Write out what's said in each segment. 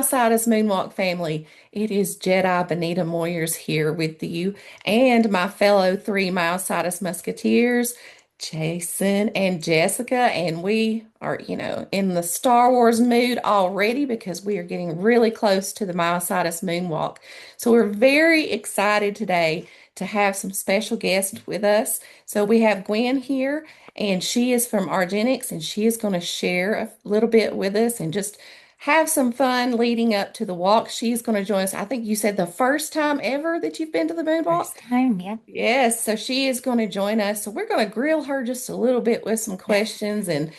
Myositis Moonwalk family. It is Jedi Benita Moyers here with you and my fellow three Myositis Musketeers, Jason and Jessica. And we are, in the Star Wars mood already because we are getting really close to the Myositis Moonwalk. So we're very excited today to have some special guests with us. So we have Gwen here, and she is from Argenx, and she is going to share a little bit with us and just have some fun leading up to the walk. She's going to join us. I think you said the first time ever that you've been to the moonwalk. First time, yeah. Yes, so she is going to join us. So we're going to grill her just a little bit with some questions and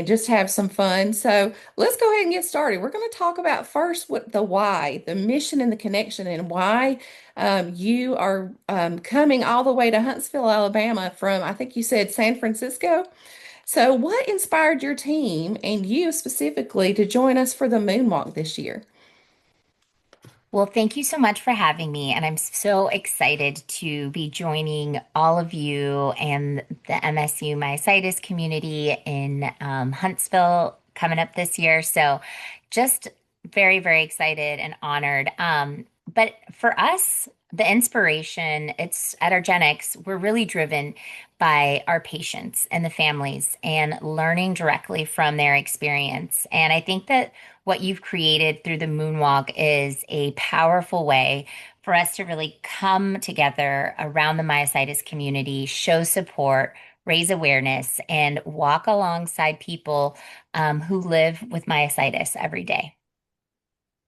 just have some fun. So let's go ahead and get started. We're going to talk about first what the why, the mission and the connection, and why you are coming all the way to Huntsville, Alabama from, I think you said San Francisco. So what inspired your team and you specifically to join us for the moonwalk this year? Well, thank you so much for having me. And I'm so excited to be joining all of you and the MSU myositis community in Huntsville coming up this year. So just very, very excited and honored. But for us, the inspiration, it's at Argenx, we're really driven by our patients and the families and learning directly from their experience. And I think that what you've created through the moonwalk is a powerful way for us to really come together around the myositis community, show support, raise awareness, and walk alongside people who live with myositis every day.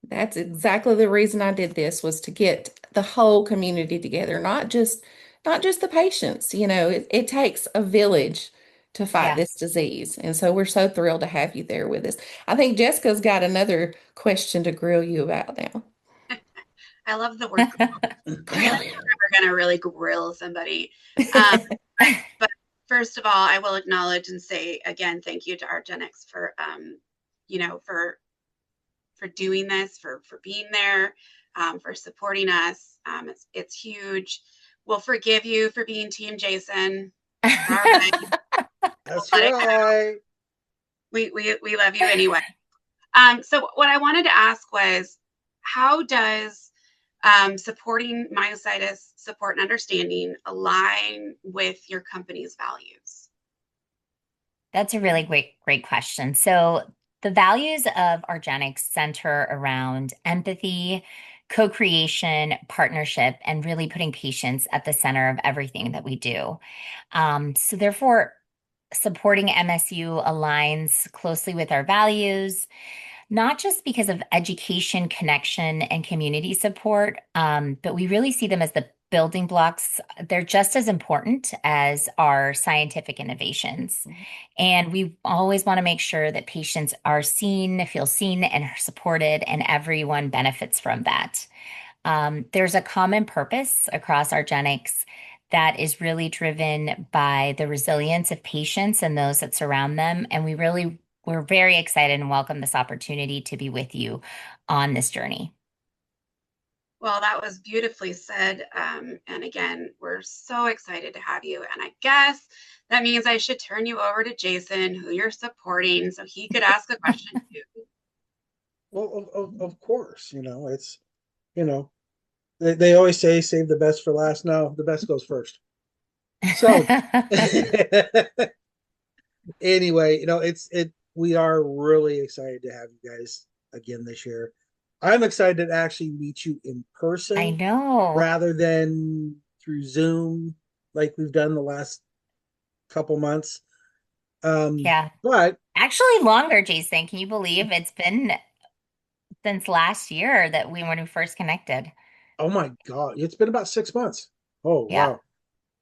That's exactly the reason I did this was to get the whole community together, not just the patients. It takes a village to fight Yeah. this disease. And so we're so thrilled to have you there with us. I think Jessica's got another question to grill you about now. I love the word grill. When Grill I'm you. ever gonna really grill somebody. Um, but first of all, I will acknowledge and say again, thank you to Argenx for for doing this, for being there, for supporting us. It's huge. We'll forgive you for being Team Jason. All right, we'll That's let it go. right. We love you anyway. So what I wanted to ask was, how does supporting myositis support and understanding align with your company's values? That's a really great question. So the values of Argenx center around empathy, co-creation, partnership, and really putting patients at the center of everything that we do. So therefore, supporting MSU aligns closely with our values, not just because of education, connection, and community support, but we really see them as the building blocks. They're just as important as our scientific innovations. And we always want to make sure that patients are seen, feel seen, and are supported, and everyone benefits from that. There's a common purpose across our Argenx that is really driven by the resilience of patients and those that surround them. And we're very excited and welcome this opportunity to be with you on this journey. Well, that was beautifully said. And again, we're so excited to have you. And I guess that means I should turn you over to Jason, who you're supporting, so he could ask a question too. Well, of course, it's, you know, they always say save the best for last. No, the best goes first. So anyway, we are really excited to have you guys again this year. I'm excited to actually meet you in I person know. rather than through Zoom like we've done the last couple months. Yeah. But Actually, longer, Jason. Can you believe it's been since last year that when we first connected? oh my God, it's been about 6 months. Oh Yeah. wow.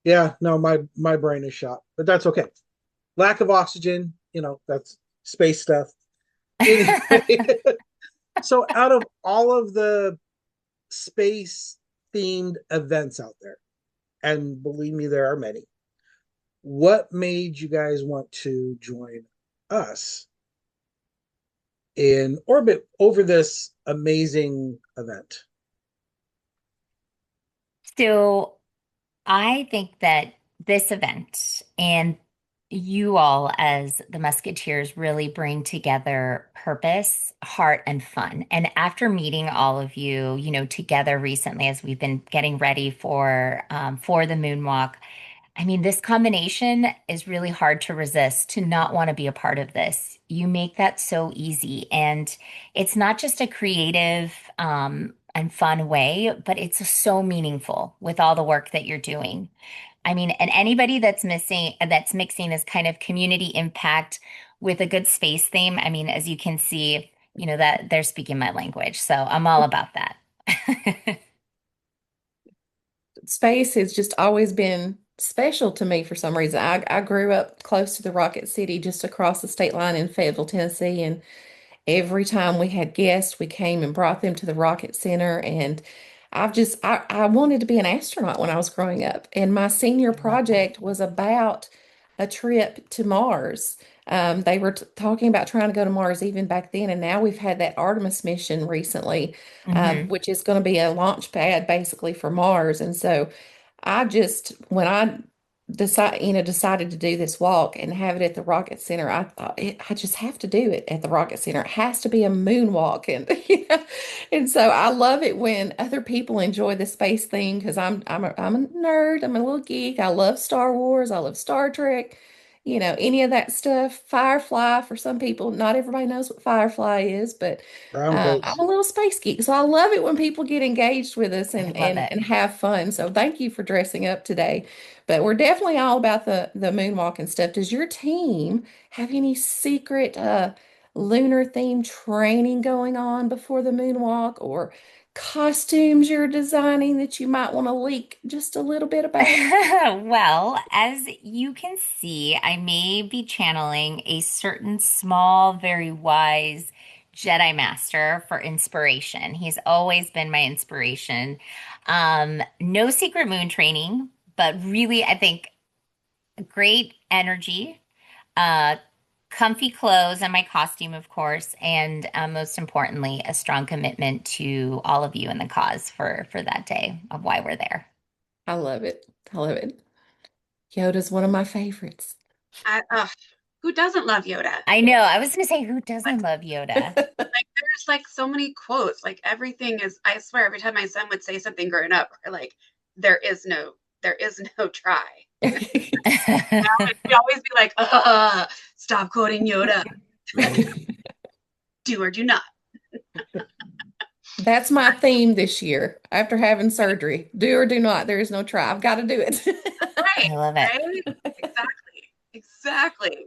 Yeah, no, my brain is shot, but that's okay. Lack of oxygen, that's space stuff. Anyway, so out of all of the space themed events out there, and believe me, there are many, what made you guys want to join us in orbit over this amazing event? So I think that this event and you all as the Musketeers really bring together purpose, heart, and fun. And after meeting all of you, together recently as we've been getting ready for the moonwalk, I mean, this combination is really hard to resist to not want to be a part of this. You make that so easy. And it's not just a creative and fun way, but it's so meaningful with all the work that you're doing. I mean, and anybody that's mixing this kind of community impact with a good space theme, I mean, as you can see, that they're speaking my language. So I'm all about that. Space has just always been special to me for some reason. I grew up close to the Rocket City, just across the state line in Fayetteville, Tennessee, and every time we had guests, we came and brought them to the Rocket Center. And I wanted to be an astronaut when I was growing up. And my senior I love that. project was about a trip to Mars. They were talking about trying to go to Mars even back then. And now we've had that Artemis mission recently, Hmm. which is going to be a launch pad basically for Mars. And so when I decided to do this walk and have it at the Rocket Center, I thought I just have to do it at the Rocket Center. It has to be a moonwalk, and and so I love it when other people enjoy the space thing because I'm a nerd. I'm a little geek. I love Star Wars. I love Star Trek. Any of that stuff. Firefly, for some people, not everybody knows what Firefly is, but Brown I'm coats. a little space geek, so I love it when people get engaged with us I and love and it. and have fun. So thank you for dressing up today. But we're definitely all about the moonwalk and stuff. Does your team have any secret lunar theme training going on before the moonwalk or costumes you're designing that you might want to leak just a little bit about? Well, as you can see, I may be channeling a certain small, very wise Jedi Master for inspiration. He's always been my inspiration. No secret moon training, but really, I think great energy, uh, comfy clothes, and my costume, of course, and most importantly, a strong commitment to all of you in the cause for that day of why we're there. I love it. I love it. Yoda's one of my favorites. Who doesn't love Yoda? I know. I was going to say, who Like, doesn't love Yoda? like there's like so many quotes. Like everything is. I swear, every time my son would say something growing up, or like there is no try. And he'd always be like, stop quoting Yoda. Do or do not. That's my theme this year after having surgery. Do or do not. There is no try. I've got to do it. Right, I love it. right. Exactly. Exactly.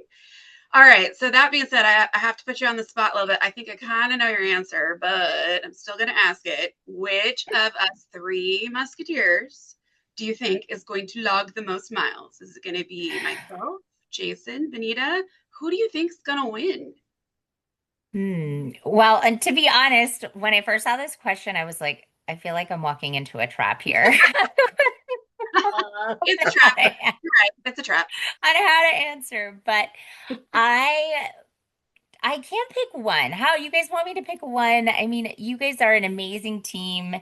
All right. So that being said, I have to put you on the spot a little bit. I think I kind of know your answer, but I'm still going to ask it. Which of us three Musketeers do you think is going to log the most miles? Is it going to be myself, Jason, Benita? Who do you think's going to win? Well, and to be honest, when I first saw this question, I was like, I feel like I'm walking into a trap here. It's a On trap. how to You're right. It's a trap. answer, but I I can't pick one. How you guys want me to pick one? I mean, you guys are an amazing team,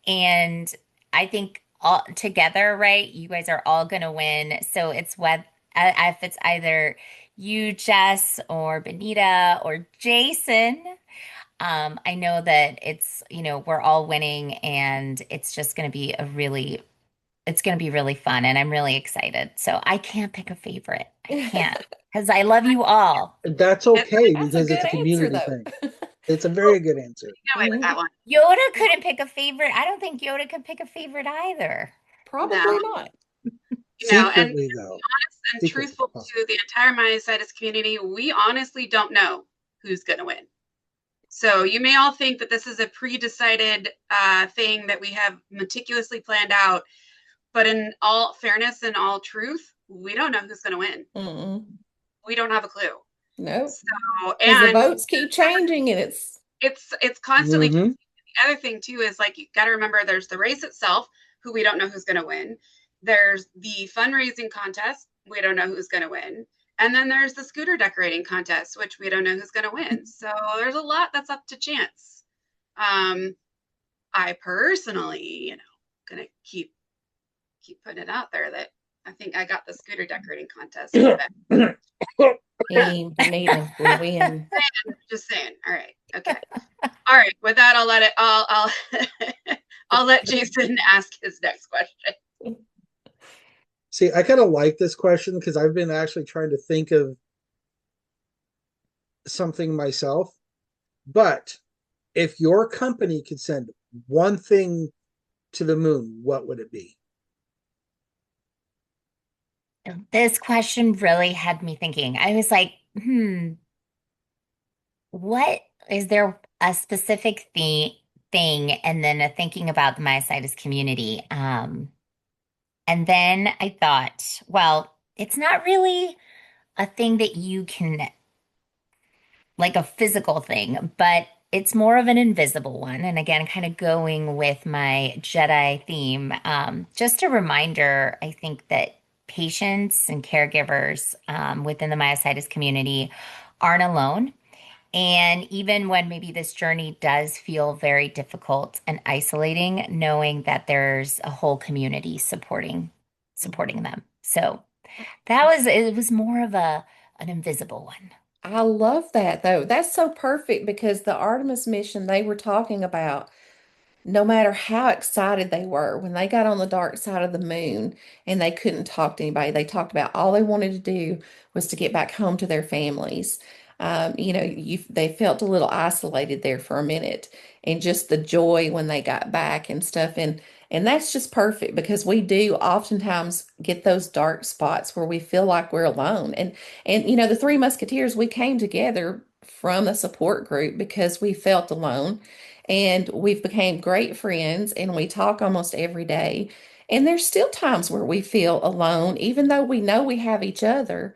and I think all together, right? You guys are all gonna win. So it's what if it's either you, Jess, or Benita, or Jason. I know that we're all winning, and it's gonna be really fun, and I'm really excited. So I can't pick a favorite. I can't because I love you all. That's It's okay That's a because it's good a answer, community though. thing. It's a very good answer. get away with that Mhm. one. Yoda couldn't pick a favorite. I don't think Yoda could pick a favorite either. No, Probably not. and Secretly, though, honest and secretly. truthful to the entire myositis community, we honestly don't know who's going to win. So you may all think that this is a pre-decided thing that we have meticulously planned out, but in all fairness and all truth, we don't know who's going to win. Mm-mm. We don't have a clue. Nope. So, Because the and votes keep changing and it's constantly. Mm-hmm. The other thing too is like you got to remember there's the race itself, who we don't know who's going to win. There's the fundraising contest, we don't know who's going to win. And then there's the scooter decorating contest, which we don't know who's going to win. So there's a lot that's up to chance. I personally, gonna keep putting it out there that I think I got the scooter decorating contest. But Team Benita will win. just saying. All right. Okay. All right. With that, I'll let it. I'll I'll let Jason ask his next question. See, I kind of like this question because I've been actually trying to think of something myself. But if your company could send one thing to the moon, what would it be? This question really had me thinking. I was like, what is there a specific thing and then a thinking about the myositis community? And then I thought, well, it's not really a thing that you can like a physical thing, but it's more of an invisible one. And again, kind of going with my Jedi theme, just a reminder, I think that patients and caregivers within the myositis community aren't alone. And even when maybe this journey does feel very difficult and isolating, knowing that there's a whole community supporting them. So it was more of an invisible one. I love that though. That's so perfect because the Artemis mission they were talking about, no matter how excited they were when they got on the dark side of the moon and they couldn't talk to anybody, they talked about all they wanted to do was to get back home to their families. They felt a little isolated there for a minute, and just the joy when they got back and stuff. And that's just perfect because we do oftentimes get those dark spots where we feel like we're alone. And the Three Musketeers, we came together from a support group because we felt alone, and we've became great friends and we talk almost every day. And there's still times where we feel alone, even though we know we have each other.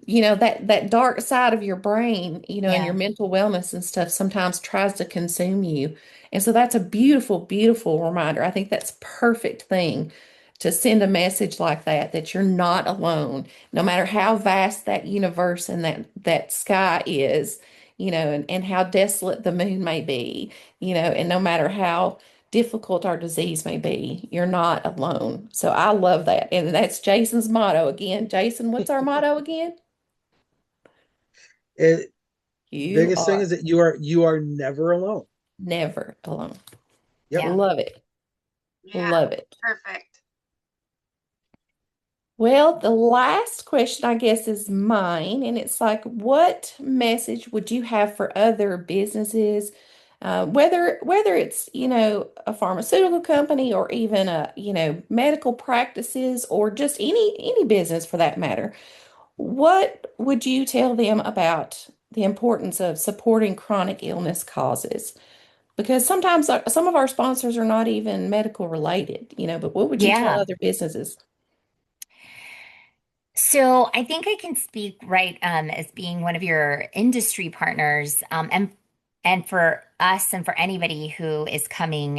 That dark side of your brain, and your Yeah. mental wellness and stuff sometimes tries to consume you. And so that's a beautiful, beautiful reminder. I think that's perfect thing to send a message like that you're not alone, no matter how vast that universe and that sky is, and how desolate the moon may be, and no matter how difficult our disease may be, you're not alone. So I love that. And that's Jason's motto again. Jason, what's our motto again? It, You biggest thing are is that you are never alone. never alone. Yep. Yeah. Love it. Yeah. Love it. Perfect. Well, the last question, I guess, is mine. And it's like, what message would you have for other businesses? Whether it's, a pharmaceutical company or even medical practices or just any business for that matter. What would you tell them about the importance of supporting chronic illness causes? Because sometimes some of our sponsors are not even medical related, but what would you tell Yeah. other businesses? So I think I can speak right as being one of your industry partners, and for us and for anybody who is coming,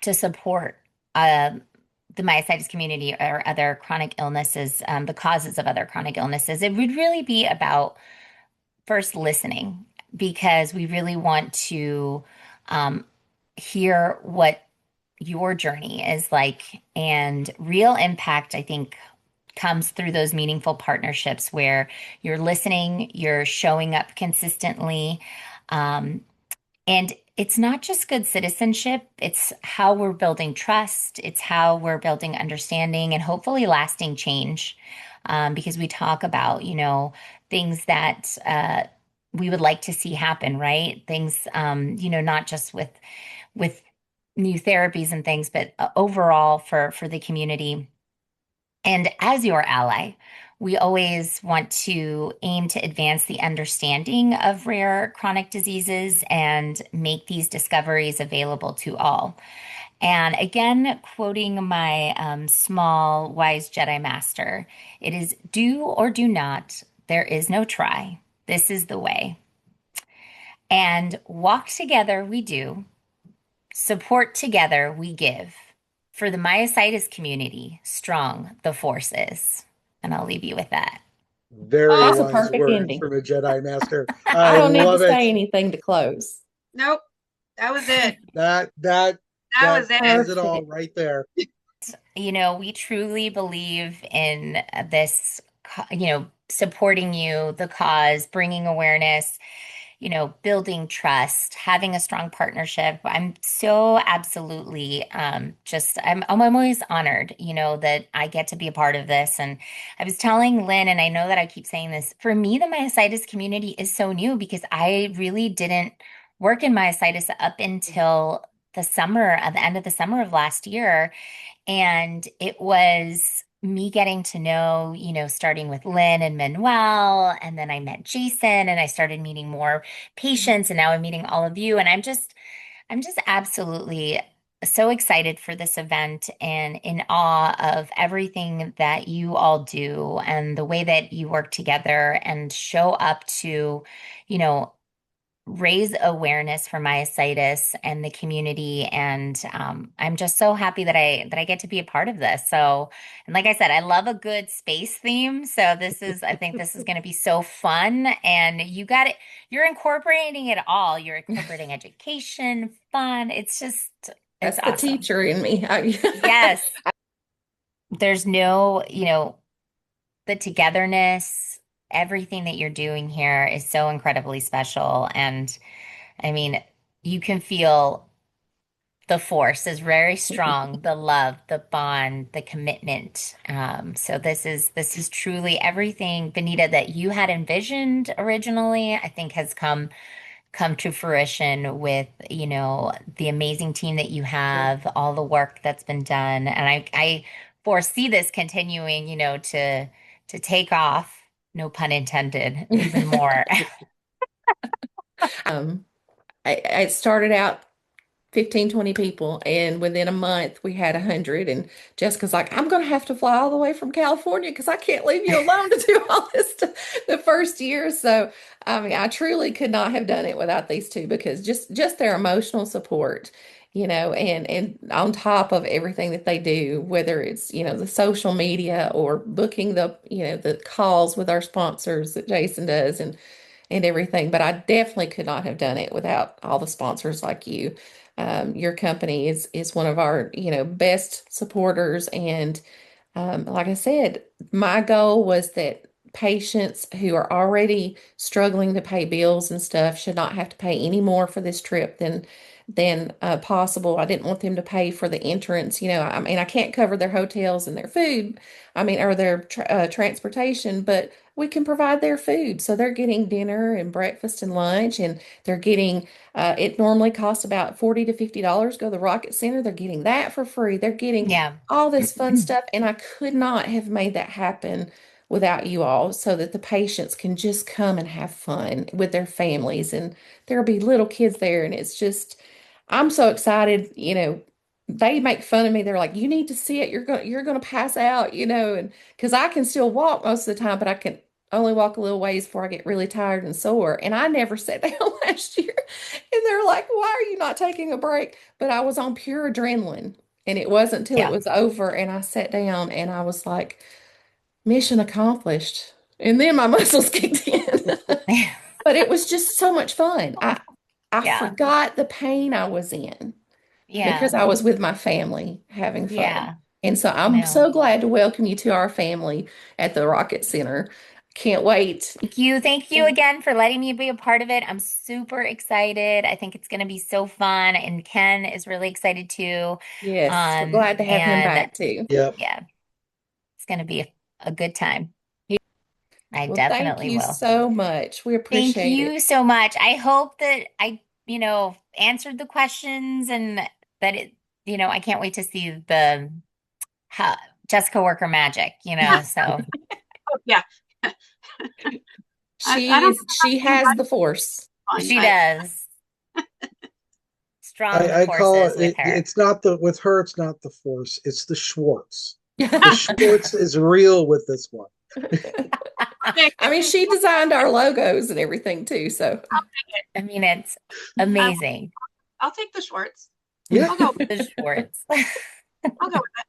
to support the myositis community or other chronic illnesses, the causes of other chronic illnesses. It would really be about first listening because we really want to um, hear what your journey is like. And real impact, I think, comes through those meaningful partnerships where you're listening, you're showing up consistently. Um, and it's not just good citizenship, it's how we're building trust, it's how we're building understanding and hopefully lasting change. Because we talk about, things that we would like to see happen, right? Things, not just with new therapies and things, but overall for the community. And as your ally, we always want to aim to advance the understanding of rare chronic diseases and make these discoveries available to all. And again, quoting my small wise Jedi master, it is do or do not. There is no try. This is the way. And walk together we do. Support together we give. For the myositis community, strong the force is. And I'll leave you with that. Very That's a Oh, wise perfect words ending. from a Jedi Master. I I don't need to love it. say anything to close. nope. That was it. That that That that was it. says it all Perfect. right there. We truly believe in this, supporting you, the cause, bringing awareness, building trust, having a strong partnership. I'm so absolutely I'm always honored, that I get to be a part of this. And I was telling Lynn, and I know that I keep saying this, for me, the myositis community is so new because I really didn't work in myositis up until the end of the summer of last year. And it was me getting to know, starting with Lynn and Manuel, and then I met Jason and I started meeting more patients, and now I'm meeting all of you. And I'm just absolutely so excited for this event and in awe of everything that you all do and the way that you work together and show up to, you know, raise awareness for myositis and the community. And I'm just so happy that I get to be a part of this. So, and like I said, I love a good space theme. So I think this is going to be so fun. And you got it. You're incorporating it all. You're incorporating education, fun. It's That's the awesome. teacher in me. Yes. There's no, the togetherness, everything that you're doing here is so incredibly special. And I mean, you can feel the force is very strong, the love, the bond, the commitment. So this is truly everything, Benita, that you had envisioned originally, I think has come to fruition with, the amazing team that you have, all the work that's been done. And I foresee this continuing, to take off, no pun intended, even more. Um, I started out 15, 20 people, and within a month we had 100. And Jessica's like, I'm going to have to fly all the way from California because I can't leave you alone to do all this stuff the first year. So, I mean, I truly could not have done it without these two, because just their emotional support, and on top of everything that they do, whether it's, the social media or booking the calls with our sponsors that Jason does, and everything. But I definitely could not have done it without all the sponsors like you. Your company is one of our, best supporters. And like I said, my goal was that patients who are already struggling to pay bills and stuff should not have to pay any more for this trip than possible. I didn't want them to pay for the entrance. I mean, I can't cover their hotels and their food, I mean, or their transportation, but we can provide their food. So they're getting dinner and breakfast and lunch, and they're getting, it normally costs about $40 to $50 go to the Rocket Center. They're getting that for free. They're getting Yeah. all this fun stuff. And I could not have made that happen without you all, so that the patients can just come and have fun with their families. And there'll be little kids there. And it's just, I'm so excited. They make fun of me. They're like, you need to see it. You're going to pass out, and because I can still walk most of the time, but I can only walk a little ways before I get really tired and sore. And I never sat down last year. And they're like, why are you not taking a break? But I was on pure adrenaline. And it wasn't until it Yeah. was over and I sat down and I was like, mission accomplished. And then my muscles kicked in. But it was just so much fun. I Yeah. forgot the pain I was in because Yeah. I was with my family having fun. Yeah. And so I'm No. so glad to welcome you to our family at the Rocket Center. Can't wait. Thank you. Thank you again for letting me be a part of it. I'm super excited. I think it's going to be so fun. And Ken is really excited too. Yes, we're glad to have him And back too. Yep. yeah, it's going to be a good time. I Well, thank definitely you will. so much. We Thank appreciate it. you so much. I hope that I, answered the questions and that I can't wait to see the how Jessica work her magic, so Oh, yeah. I don't know She about you, has the force. fun, she but does. Strong the I call forces it, with it her. it's not the with her, it's not the force, it's the Schwartz. The Schwartz is real with this one. okay, I mean, she designed our logos and everything too. So, I mean, it's I, amazing. I'll take the Schwartz. Yeah. I'll go. The Schwartz. I'll go with it.